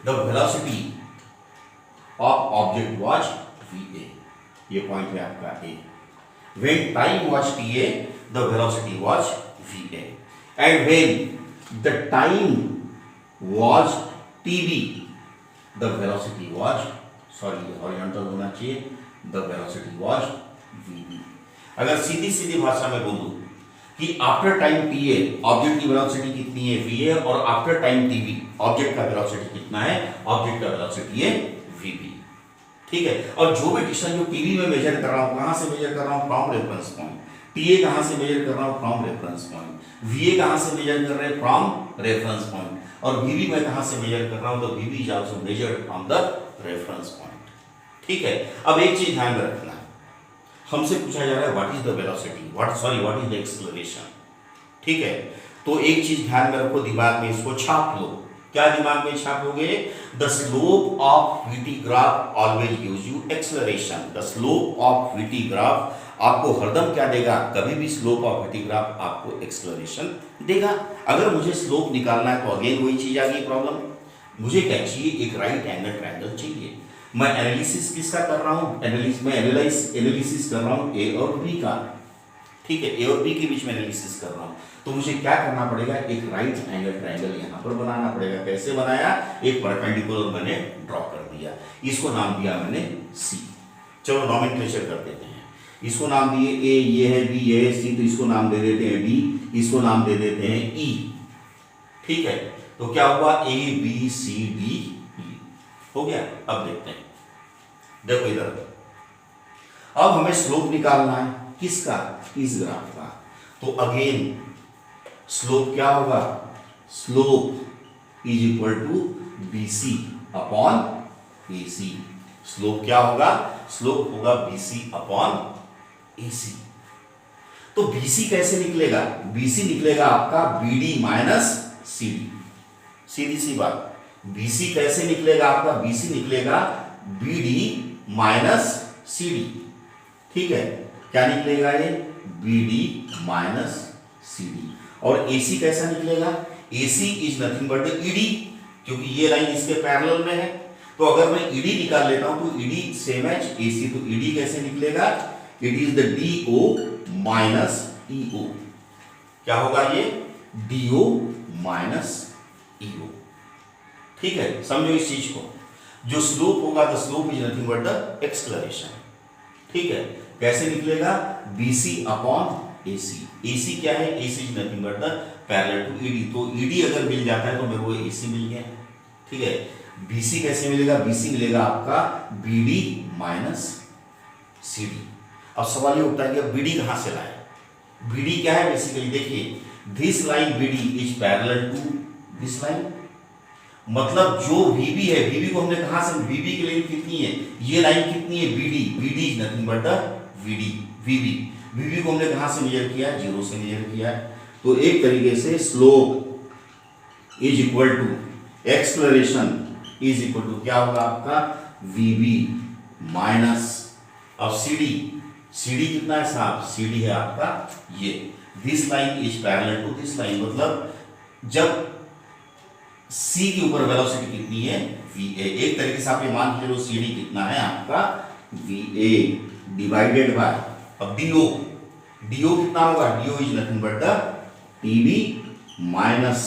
Speaker 1: the velocity of object was va, ये पॉइंट है आपका ए। When time was ta, the velocity was va, and when the time was tb, the velocity was, sorry horizontal होना चाहिए, the velocity was vb। अगर सीधी सीधी भाषा में बोलूं कि आफ्टर टाइम टी ऑब्जेक्ट की वेलोसिटी कितनी है वी ए, और after time T V object का वेलोसिटी कितना है, ऑब्जेक्ट का वेलोसिटी है वी बी। ठीक है, और जो भी डिस्टेंस जो टीवी में मेजर कर रहा हूं, कहां से मेजर कर रहा हूं, फ्रॉम रेफरेंस पॉइंट। टीए कहां से मेजर कर रहा हूं, फ्रॉम रेफरेंस पॉइंट। वीए कहां से मेजर कर रहे हैं, फ्रॉम रेफरेंस पॉइंट। और वीबी मैं कहां से मेजर कर रहा हूं, तो VB is also measured from the reference point. ठीक है, अब एक चीज ध्यान में रखना, हमसे पूछा जा रहा है what is the velocity, what is the acceleration. ठीक है, तो एक चीज ध्यान में रखो, दिमाग में इसको छाप लो। क्या दिमाग में छापोगे, the slope of VT graph always gives you acceleration. The slope of VT graph आपको हरदम क्या देगा, कभी भी स्लोप ऑफ वीटी ग्राफ आपको एक्सेलरेशन देगा। अगर मुझे स्लोप निकालना है तो अगेन वही चीज आ गई प्रॉब्लम, मुझे क्या चाहिए, एक राइट एंगल ट्रायंगल चाहिए। मैं एनालिसिस किसका कर रहा हूं, एनालिसिस कर रहा हूं ए और बी का। ठीक है, ए और बी के बीच में एनालिसिस कर रहा हूं, तो मुझे क्या करना पड़ेगा, एक राइट एंगल ट्रायंगल यहां पर बनाना पड़ेगा। कैसे बनाया, एक परपेंडिकुलर मैंने ड्रॉ कर दिया, इसको नाम दिया मैंने सी। चलो नॉमेनक्लेचर कर देते हैं, इसको नाम दिए ए, ये है बी, ये है सी, तो इसको नाम दे देते हैं डी, इसको नाम दे देते हैं ई। ठीक है, तो क्या हुआ, ए बी सी डी ई हो गया। अब देखते हैं, देखो इधर, अब हमें स्लोप निकालना है किसका, इस ग्राफ का। तो अगेन स्लोप क्या होगा, slope is equal to B C upon A C. Slope क्या होगा, स्लोप होगा B C upon A C. तो बी सी कैसे निकलेगा, बी सी निकलेगा आपका B D minus C D. सीधी सी बात, बी सी कैसे निकलेगा आपका, बी सी निकलेगा B D minus C D. ठीक है, क्या निकलेगा ये, B D minus C D. और ए सी कैसा निकलेगा, A C is nothing but the ED, क्योंकि ये लाइन इसके पैरेलल में है। तो अगर मैं ईडी निकाल लेता हूं तो ED same as A C, तो ईडी कैसे निकलेगा, it is the D O minus E O. क्या होगा ये, डी ओ माइनस ई ओ। ठीक है, समझो इस चीज को, जो स्लोप होगा, the slope is nothing but the acceleration. ठीक है, कैसे निकलेगा, BC अपॉन AC। AC क्या है, AC is nothing but the parallel to ED। तो ED अगर मिल जाता है तो मेरे को AC मिल गया। ठीक है, BC कैसे मिलेगा, BC मिलेगा आपका BD माइनस CD। अब सवाल ये उठता है कि BD कहां से लाए, BD क्या है, बेसिकली देखिए, this line BD is parallel to this line, मतलब जो VB है, VB को हमने कहां से, VB की लाइन कितनी है, ये लाइन कितनी है, BD is nothing but the VB को हमने कहां से मेजर किया है, 0 से मेजर किया है। तो एक तरीके से slope is equal to acceleration is equal to क्या होगा आपका, VB माइनस, अब CD कितना है साहब, CD है आपका ये, this line is parallel to this line, मतलब जब C के ऊपर वेलोसिटी कितनी है, VA। एक तरीके से आप ये मान के चलो CD कितना है आपका, VA डिवाइडेड बाय, अब DO कितना होगा, DO is nothing but the TB minus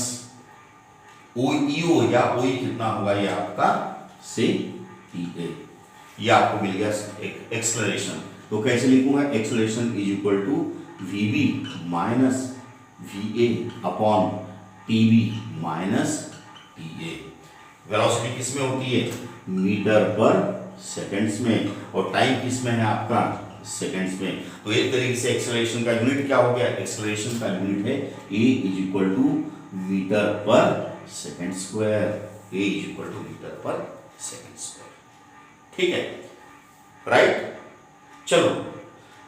Speaker 1: OEO, या OE कितना होगा ये आपका से TA। ये आपको मिल गया एक्सेलरेशन। तो कैसे लिखूंगा, acceleration is equal to VB minus VA upon TB minus TA। Velocity किस में होती है, मीटर पर सेकंड्स में, और टाइम किस में है आपका, सेकंड्स में। तो एक तरीके से एक्सेलरेशन का यूनिट क्या हो गया, एक्सेलरेशन का यूनिट है A is equal to metre per second square, A is equal to metre per second square. ठीक है, राइट। चलो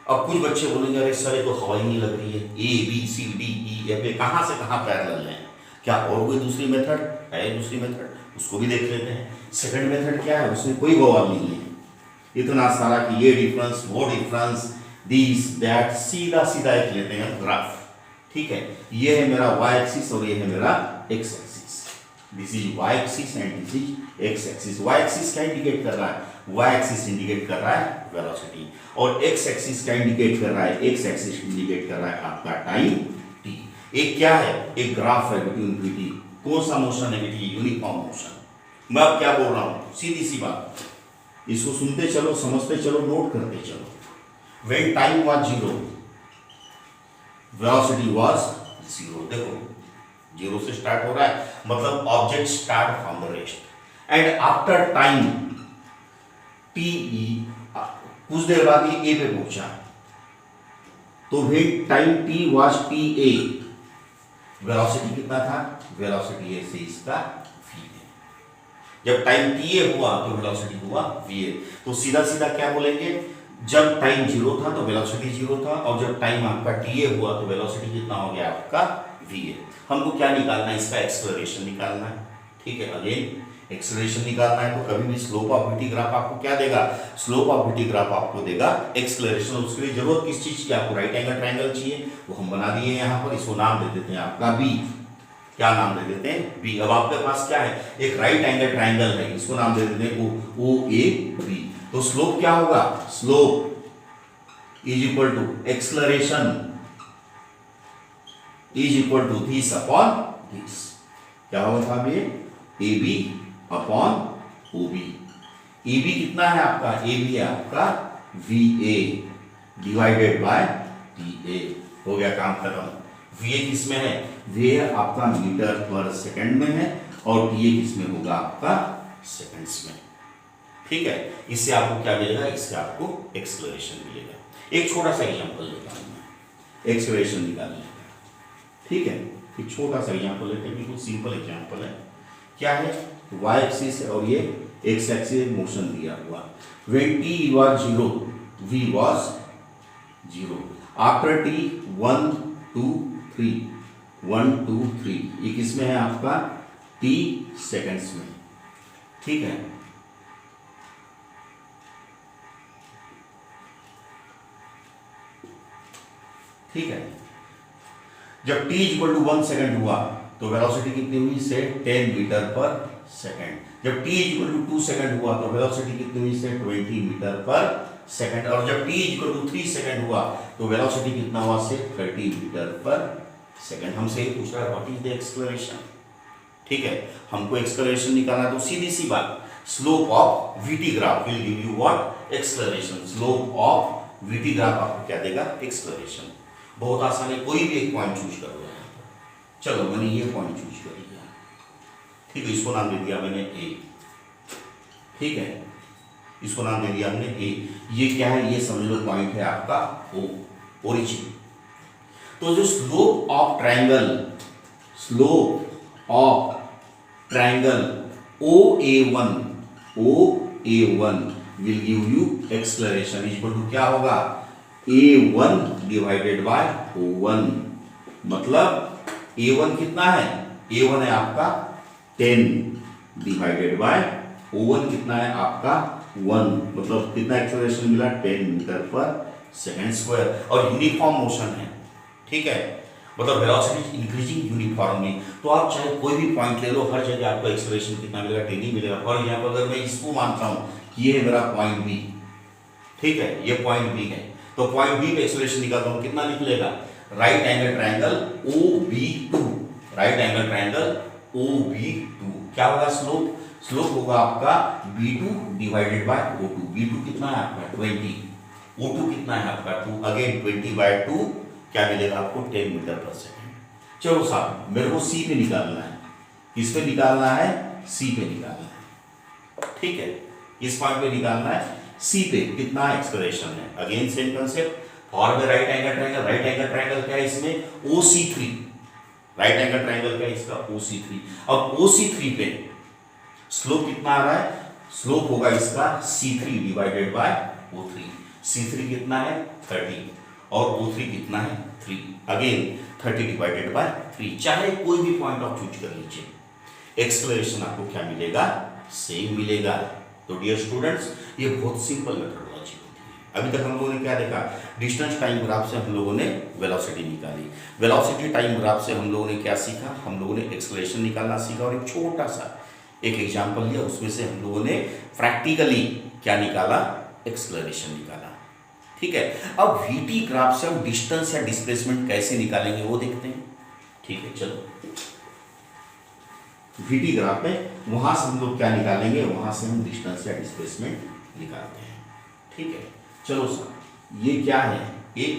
Speaker 1: अब कुछ बच्चे बोलेंगे अरे सर ये तो हवा ही नहीं लग रही है, ABCDE कहां से कहां पैरेलल है, क्या और कोई दूसरी मेथड है, दूसरी मेथड उसको भी देख लेते हैं। सेकंड मेथड क्या है, उसमें कोई बवाल नहीं है, इतना सारा कि ये डिफरेंस वो डिफरेंस दिस दैट, सीधा सीधा एक लेते हैं ग्राफ। ठीक है, ये है मेरा y एक्सिस और ये है मेरा x axis, this is y axis and this is x axis. y axis क्या इंडिकेट कर रहा है, वाई एक्सिस इंडिकेट कर रहा है वेलोसिटी, और एक्स एक्सिस क्या इंडिकेट कर रहा है, एक्स एक्सिस इंडिकेट कर रहा है आपका टाइम टी। एक क्या है, एक ग्राफ है बिटवीन वीटी। कौन सा मोशन है बेटी, यूनिफॉर्म मोशन। मैं अब क्या बोल रहा हूं, सीधी सी बात, इसको सुनते चलो, समझते चलो, नोट करते चलो। When time was 0, velocity was 0। देखो 0 से स्टार्ट हो रहा है, मतलब object start from the rest and after time T, कुछ देर बाद ये ए पे पहुंचा, तो when time T was T A, velocity कितना था, वेलोसिटी ए से इसका वी ए। जब टाइम टी ए हुआ तो वेलोसिटी हुआ वी ए। तो सीधा सीधा क्या बोलेंगे, जब टाइम 0 था तो वेलोसिटी 0 था, और जब टाइम आपका टी ए हुआ तो वेलोसिटी कितना हो गया आपका वी ए। हमको क्या निकालना है, इसका एक्सेलरेशन निकालना है। ठीक है, अगेन एक्सेलरेशन निकालना है, तो कभी भी स्लोप ऑफ वीटी ग्राफ आपको क्या देगा, स्लोप ऑफ वीटी ग्राफ आपको देगा एक्सेलरेशन। उसके लिए जरूरत किस चीज की, आपको राइट एंगल ट्रायंगल चाहिए, वो हम बना दिए यहाँ पर। इसको नाम दे देते हैं आपका बी। क्या नाम दे देते हैं, बी। अब आपके पास क्या है, एक राइट एंगल ट्रायंगल है, इसको नाम दे देते हैं ओ ए बी। तो स्लोप क्या होगा, slope is equal to acceleration is equal to this upon this. क्या होगा साहब, ये A B upon O B. A B कितना है आपका, ए बी है आपका V A divided by T A. हो गया काम खत्म। वी ए किस में है, वी ए आपका मीटर पर सेकंड में है, और टी ए किस में होगा आपका सेकंड्स में। ठीक है, इससे आपको क्या मिलेगा, इससे आपको एक्सेलरेशन मिलेगा। एक छोटा सा एग्जांपल लेता हूं मैं एक्सेलरेशन निकालने का। ठीक है, एक छोटा सा एग्जांपल लेते हैं, बिल्कुल सिंपल एग्जांपल है। क्या है, वाई एक्सिस है और ये एक्स एक्सिस मोशन दिया हुआ। When T was 0, V was 0। After T 1 2 3, 1 2 3, ये किसमें है आपका, टी सेकंड्स में। ठीक है, ठीक है, जब t इक्वल टू 1 सेकंड हुआ तो वेलोसिटी कितनी हुई, से 10 मीटर पर सेकंड। जब t इक्वल टू 2 सेकंड हुआ तो वेलोसिटी कितनी हुई, से 20 मीटर पर सेकंड। और जब t इक्वल टू 3 सेकंड हुआ तो वेलोसिटी कितना हुआ, से 30 मीटर पर सेकंड। हमसे ये पूछ रहा है व्हाट इज द एक्सेलरेशन। ठीक है, हमको एक्सेलरेशन निकालना, तो सीधी सी बात, slope of VT graph will give you what, acceleration. Slope of VT graph आपको क्या देगा, एक्सेलरेशन। बहुत आसान है, कोई भी एक पॉइंट चूज कर लो। चलो मैंने ये पॉइंट चूज कर लिया। ठीक है, इसको नाम दे दिया मैंने ए। ठीक है, इसको नाम दे दिया हमने ए। ये क्या है, ये समझ लो पॉइंट है आपका ओ, ओरिजिन। तो जो slope of triangle, slope of triangle O A one will give you acceleration is equal to क्या होगा, A1 डिवाइडेड बाय O1। मतलब A1 कितना है, A1 है आपका 10 डिवाइडेड बाय O1 कितना है आपका 1। मतलब कितना एक्सेलरेशन मिला, 10 मीटर पर सेकंड स्क्वायर। और यूनिफॉर्म मोशन है। ठीक है, मतलब वेलोसिटी इंक्रीजिंग यूनिफॉर्मली। तो आप चाहे कोई भी पॉइंट ले लो, हर जगह आपको एक्सेलरेशन कितना मिलेगा, 10 ही मिलेगा। फॉर एग्जाम्पल अगर मैं इसको मानता हूं कि ये है मेरा पॉइंट बी, ठीक है, ये पॉइंट बी है, तो पॉइंट बी पे एक्सेलरेशन निकालता हूं, कितना निकलेगा, right angle triangle OB2, right angle triangle OB2। क्या होगा स्लोप, स्लोप होगा आपका B2 divided by O2। B2 कितना है आपका 20, O2 कितना है आपका 2, अगेन 20/2 क्या मिलेगा आपको 10 मीटर पर सेकंड। चलो साहब मेरे को सी पे निकालना है, किस पे निकालना है, सी पे निकालना है। ठीक है, इस पॉइंट पे निकालना है, सी पे कितना एक्सेलरेशन है। Again same concept, for the right angle triangle, right angle triangle क्या है इसमें OC3, राइट एंगल ट्रायंगल क्या है इसका OC3। अब OC3 पे स्लोप कितना आ रहा है, स्लोप होगा इसका C3 divided by O3। C3 कितना है 30 और O3 कितना है 3, अगेन 30 डिवाइडेड बाय 3। चाहे कोई भी पॉइंट आप चूज कर लीजिए, एक्सेलरेशन आपको क्या मिलेगा, सेम मिलेगा। तो डियर स्टूडेंट्स, ये बहुत सिंपल मेथडोलॉजी होती है। अभी तक हम लोगों ने क्या देखा, डिस्टेंस टाइम ग्राफ से हम लोगों ने वेलोसिटी निकाली, वेलोसिटी टाइम ग्राफ से हम लोगों ने क्या सीखा, हम लोगों ने एक्सेलरेशन निकालना सीखा, और एक छोटा सा एक एग्जांपल लिया, उसमें से हम लोगों ने प्रैक्टिकली क्या निकाला, एक्सलरेशन निकाला। ठीक है, अब वीटी ग्राफ से हम डिस्टेंस या डिस्प्लेसमेंट कैसे निकालेंगे वो देखते हैं। ठीक है, चलो वीटी ग्राफ में वहां से हम लोग क्या निकालेंगे, वहां से हम डिस्टेंस या डिस्प्लेसमेंट निकालते हैं। ठीक है, चलो सर, ये क्या है, एक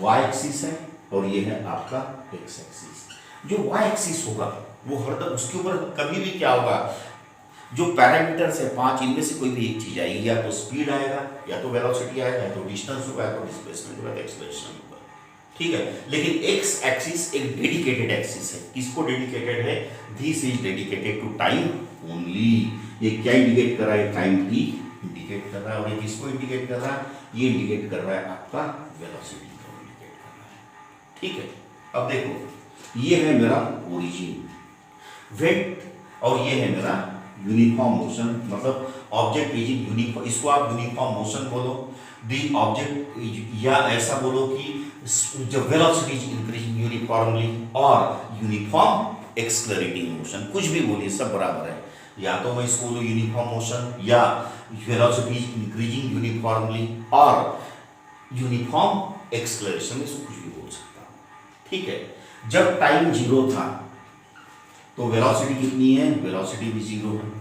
Speaker 1: वाई एक्सिस है और ये है आपका एक्स एक्सिस। जो वाई एक्सिस होगा वो हरदम उसके ऊपर कभी भी क्या होगा, जो पैरामीटर्स है 5, इनमें से कोई भी एक चीज आएगी, या तो स्पीड आएगा, या तो वेलोसिटी आएगा, या तो डिस्टेंस होगा, या तो डिस्प्लेसमेंट होगा, एक्सेलरेशन होगा। ठीक है, लेकिन एक्स एक्सिस एक डेडिकेटेड एक्सिस है। किसको डेडिकेटेड है, this is dedicated to time only. ये क्या इंडिकेट कर रहा है, टाइम टी इंडिकेट कर रहा है। और ये किसको इंडिकेट कर रहा है, ये इंडिकेट कर रहा है आपका वेलोसिटी को इंडिकेट कर रहा है। ठीक है, अब देखो ये है मेरा ओरिजिन वेट, और ये है मेरा यूनिफॉर्म मोशन, मतलब ऑब्जेक्ट इज इन यूनिफॉर्म, इसको आप यूनिफॉर्म मोशन बोलो, दी ऑब्जेक्ट, या ऐसा बोलो कि जो वेलोसिटी इज इंक्रीजिंग यूनिफॉर्मली, और यूनिफॉर्म एक्सलरेटिंग मोशन, कुछ भी बोलिए सब बराबर है। या तो मैं इसको बोलूँ यूनिफॉर्म मोशन, या वेलोसिटी इज इंक्रीजिंग यूनिफॉर्मली, और यूनिफॉर्म एक्सलरेशन, इसको कुछ भी बोल सकता हूँ। ठीक है, जब टाइम 0 था तो वेलोसिटी कितनी है, वेलोसिटी भी 0 है।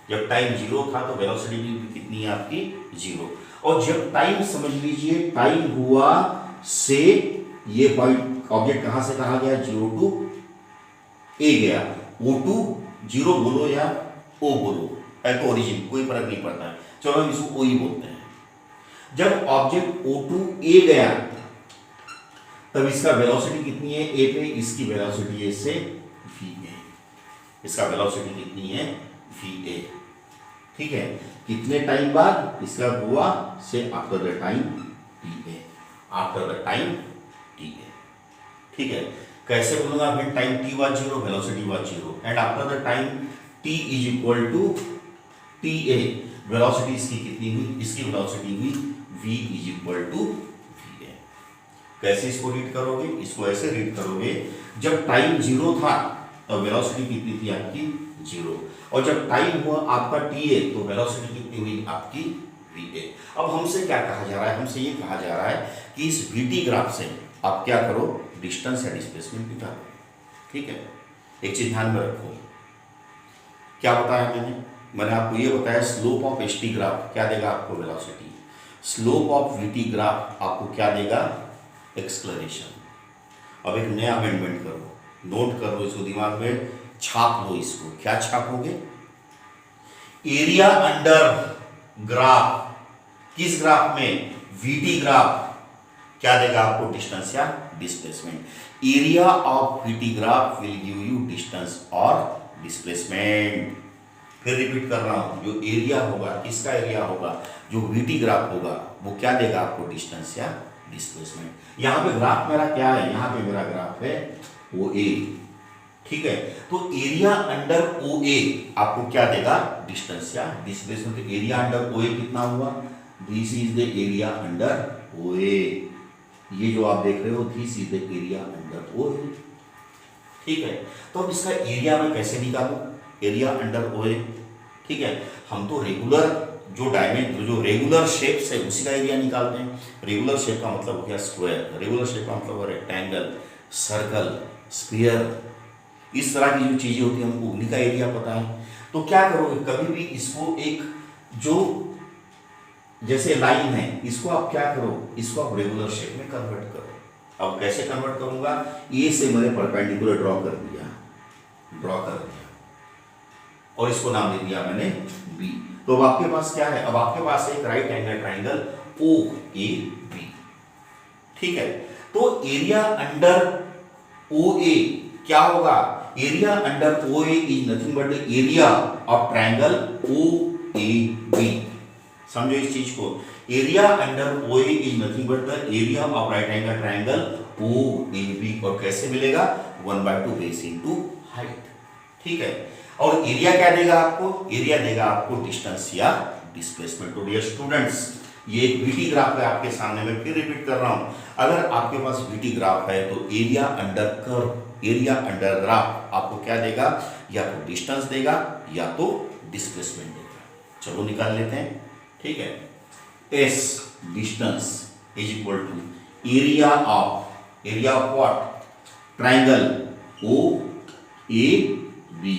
Speaker 1: जब टाइम 0 था तो वेलोसिटी भी कितनी है आपकी, 0। और जब टाइम, समझ लीजिए टाइम हुआ से, ये पॉइंट ऑब्जेक्ट कहां से कहा गया, 0 टू ए गया, O टू 0 बोलो या O बोलो, है तो ओरिजिन, कोई फर्क नहीं पड़ता है, चलो हम इसको O ही बोलते हैं। जब ऑब्जेक्ट O टू ए गया तब इसका वेलोसिटी कितनी है ए पे, इसकी वेलोसिटी ए से वी ए, इसका वेलोसिटी कितनी है, वी ए। ठीक है, कितने टाइम बाद, इसका हुआ से after the time T A, after the time T A. ठीक है, कैसे बोलूंगा, when time T was 0 velocity was 0, and after the time T is equal to T A, velocity इसकी कितनी हुई, इसकी वेलोसिटी हुई v is equal to V A. कैसे इसको रीड करोगे, इसको ऐसे रीड करोगे, जब टाइम 0 था तो वेलोसिटी कितनी थी आपकी, 0, और जब टाइम हुआ आपका टी ए तो वेलोसिटी कितनी हुई आपकी, वी ए। अब हमसे क्या कहा जा रहा है, हमसे ये कहा जा रहा है कि इस वीटी ग्राफ से आप क्या करो, डिस्टेंस या डिस्प्लेसमेंट निकालो। ठीक है, एक चीज ध्यान में रखो, क्या बताया मैंने आपको ये बताया, slope of S T graph क्या देगा आपको, velocity, slope of VT graph आपको क्या देगा, एक्सलरेशन। अब एक नया अमेंडमेंट करो, नोट कर लो इसको, दिमाग में छाप लो इसको, क्या छापोगे, एरिया अंडर ग्राफ, किस ग्राफ में, वीटी ग्राफ, क्या देगा आपको, डिस्टेंस या displacement. Area of VT graph will give you distance और डिस्प्लेसमेंट। फिर रिपीट कर रहा हूं, जो एरिया होगा, किसका एरिया होगा, जो वीटी ग्राफ होगा, वो क्या देगा आपको, डिस्टेंस या डिस्प्लेसमेंट। यहां पे ग्राफ मेरा क्या है, यहां पे मेरा ग्राफ है ओ ए। ठीक है, तो एरिया अंडर ओ ए आपको क्या देगा, डिस्टेंस या डिस्प्लेसमेंट। तो एरिया अंडर ओ ए कितना हुआ, this is the area under O A, ये जो आप देख रहे हो this is the area under O A. ठीक है, तो अब इसका एरिया में कैसे निकालूं, एरिया अंडर ओ ए। ठीक है, हम तो रेगुलर जो डायमीटर, जो रेगुलर शेप्स है उसी का एरिया निकालते हैं। रेगुलर शेप का मतलब हो गया स्क्वायर, रेगुलर शेप का मतलब रेक्टेंगल, सर्कल, स्फीयर, इस तरह की जो चीजें होती हैं हमको उन्हीं का एरिया पता है। तो क्या करोगे, कभी भी इसको एक जो जैसे लाइन है, इसको आप क्या करो, इसको आप रेगुलर शेप में कन्वर्ट करो। अब कैसे कन्वर्ट करूंगा, ए से मैंने परपेंडिकुलर ड्रॉ कर दिया, और इसको नाम दे दिया मैंने बी। तो अब आपके पास क्या है, अब आपके पास एक right angle triangle O A B. ठीक है, तो एरिया अंडर ओ ए क्या होगा, area under O A is nothing but the area of triangle O A B. समझो इस चीज को, area under O A is nothing but the area of right angle triangle O A B. और कैसे मिलेगा, 1/2 बेस इनटू हाइट। ठीक है, और एरिया क्या देगा आपको, एरिया देगा आपको डिस्टेंस या डिस्प्लेसमेंट। तो डियर स्टूडेंट्स, ये एक वीटी ग्राफ है आपके सामने, मैं फिर रिपीट कर रहा हूं, अगर आपके पास वीटी ग्राफ है तो area under curve, area under graph आपको क्या देगा, या तो डिस्टेंस देगा या तो डिस्प्लेसमेंट देगा। चलो निकाल लेते हैं। ठीक है, S distance is equal to area of what, triangle O A B.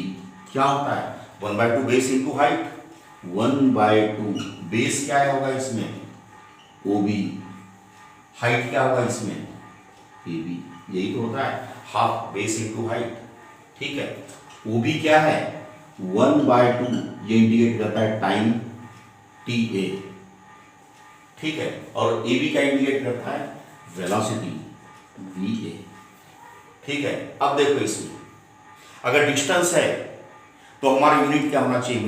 Speaker 1: क्या होता है 1/2 बेस इंटू हाइट, 1/2 बेस क्या होगा इसमें ओ बी, हाइट क्या होगा इसमें ए बी, यही तो होता है हाफ बेस इंटू हाइट। ठीक है, ओ बी क्या है 1/2, ये इंडिकेट करता है टाइम टी ए। ठीक है, और ए बी का इंडिकेट करता है वेलोसिटी वी ए। ठीक है, अब देखो इसमें अगर डिस्टेंस है तो हमारा यूनिट क्या होना चाहिए,